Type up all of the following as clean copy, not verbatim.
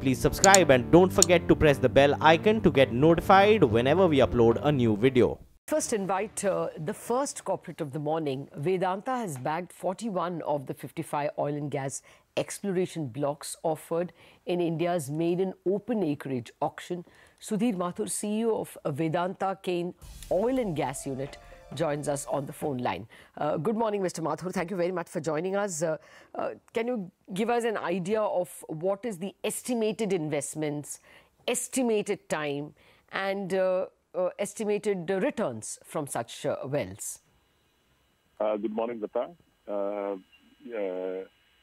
please subscribe and don't forget to press the bell icon to get notified whenever we upload a new video. First invite the first corporate of the morning. Vedanta has bagged 41 of the 55 oil and gas exploration blocks offered in India's maiden open acreage auction. Sudhir Mathur, CEO of Vedanta Cairn Oil and Gas unit, joins us on the phone line. Good morning, Mr. Mathur. Thank you very much for joining us. Can you give us an idea of what is the estimated investments, estimated time, and estimated returns from such wells? Good morning, Lata.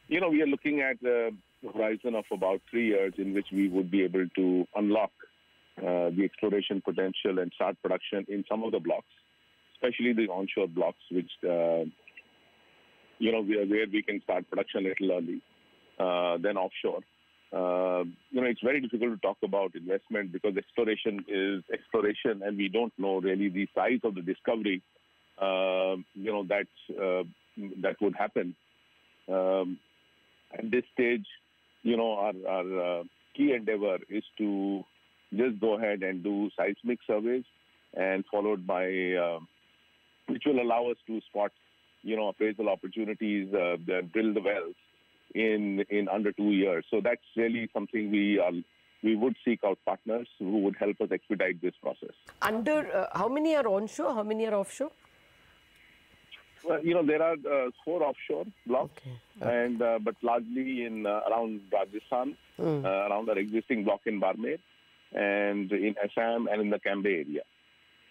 We are looking at a horizon of about 3 years in which we would be able to unlock the exploration potential and start production in some of the blocks, especially the onshore blocks, which, where we can start production a little early, then offshore. It's very difficult to talk about investment because exploration is exploration and we don't know really the size of the discovery, that would happen. At this stage, our key endeavor is to just go ahead and do seismic surveys and followed by, which will allow us to spot, appraisal opportunities, drill the wells in under 2 years. So that's really something we would seek out partners who would help us expedite this process. How many are onshore? How many are offshore? Well, there are 4 offshore blocks, okay. And but largely in around Rajasthan, around our existing block in Barmer, and in Assam and in the Cambay area.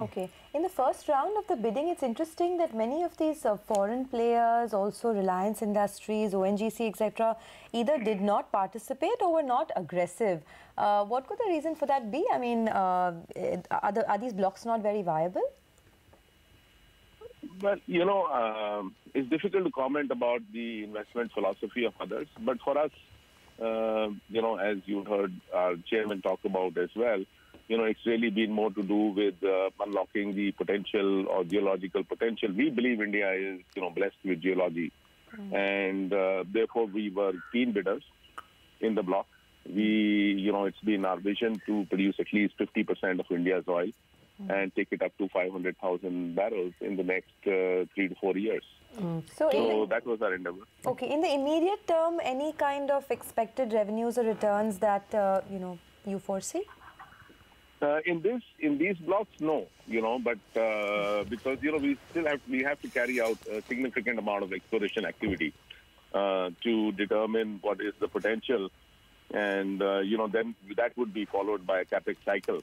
Okay. In the first round of the bidding, it's interesting that many of these foreign players, also Reliance Industries, ONGC, etc., either did not participate or were not aggressive. What could the reason for that be? I mean, are these blocks not very viable? Well, it's difficult to comment about the investment philosophy of others. But for us, as you heard our chairman talk about as well, it's really been more to do with unlocking the potential or geological potential. We believe India is, blessed with geology. And therefore, we were keen bidders in the block. It's been our vision to produce at least 50% of India's oil and take it up to 500,000 barrels in the next 3 to 4 years. So that was our endeavor. Okay. In the immediate term, any kind of expected revenues or returns that, you foresee? In these blocks, no, but because, we have to carry out a significant amount of exploration activity to determine what is the potential. And, then that would be followed by a capex cycle,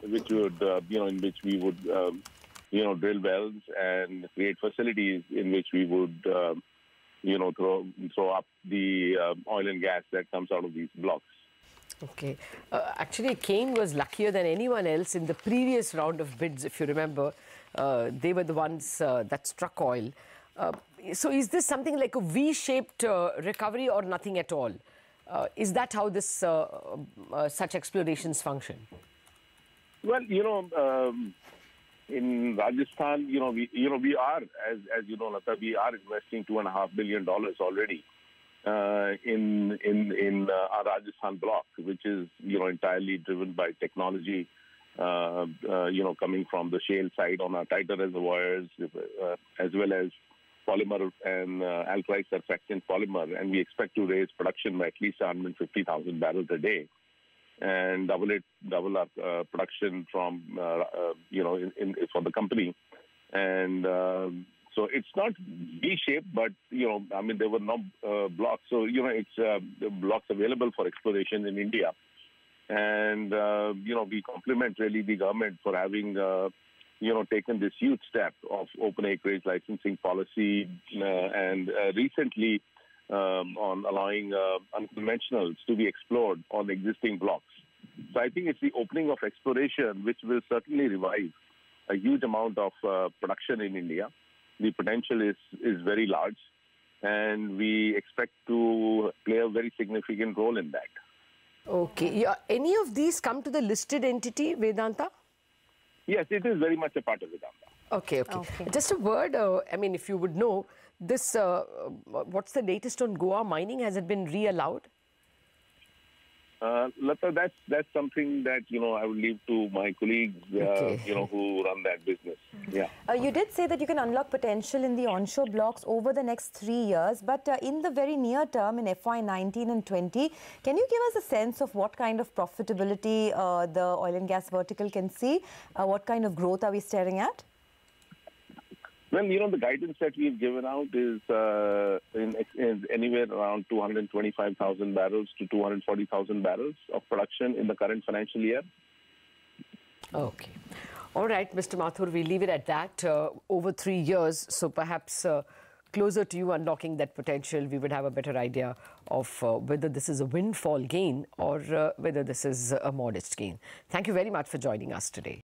which would, in which we would, drill wells and create facilities in which we would, throw up the oil and gas that comes out of these blocks. Okay. Actually, Cairn was luckier than anyone else in the previous round of bids, if you remember. They were the ones that struck oil. So is this something like a V-shaped recovery or nothing at all? Is that how this such explorations function? Well, in Rajasthan, we are, as you know, Lata, we are investing $2.5 billion already in our Rajasthan block, which is, entirely driven by technology, coming from the shale side on our tighter reservoirs, as well as polymer and alkali surfactant polymer. And we expect to raise production by at least 150,000 barrels a day and double our production from, for the company. And so it's not V-shaped, but, there were no blocks. So, it's the blocks available for exploration in India. And, we compliment really the government for having, taken this huge step of open acreage licensing policy and recently on allowing unconventionals to be explored on existing blocks. So I think it's the opening of exploration which will certainly revive a huge amount of production in India. The potential is very large, and we expect to play a very significant role in that. Okay. Yeah. Any of these come to the listed entity, Vedanta? Yes, it is very much a part of Vedanta. Okay. Just a word, if you would know, this, what's the latest on Goa mining? Has it been re-allowed? Lata, that's something that I would leave to my colleagues, who run that business. Yeah. You did say that you can unlock potential in the onshore blocks over the next 3 years, but in the very near term, in FY19 and 20, can you give us a sense of what kind of profitability the oil and gas vertical can see? What kind of growth are we staring at? Well, the guidance that we've given out is in anywhere around 225,000 barrels to 240,000 barrels of production in the current financial year. Okay. All right, Mr. Mathur, we leave it at that. Over 3 years, so perhaps closer to you unlocking that potential, we would have a better idea of whether this is a windfall gain or whether this is a modest gain. Thank you very much for joining us today.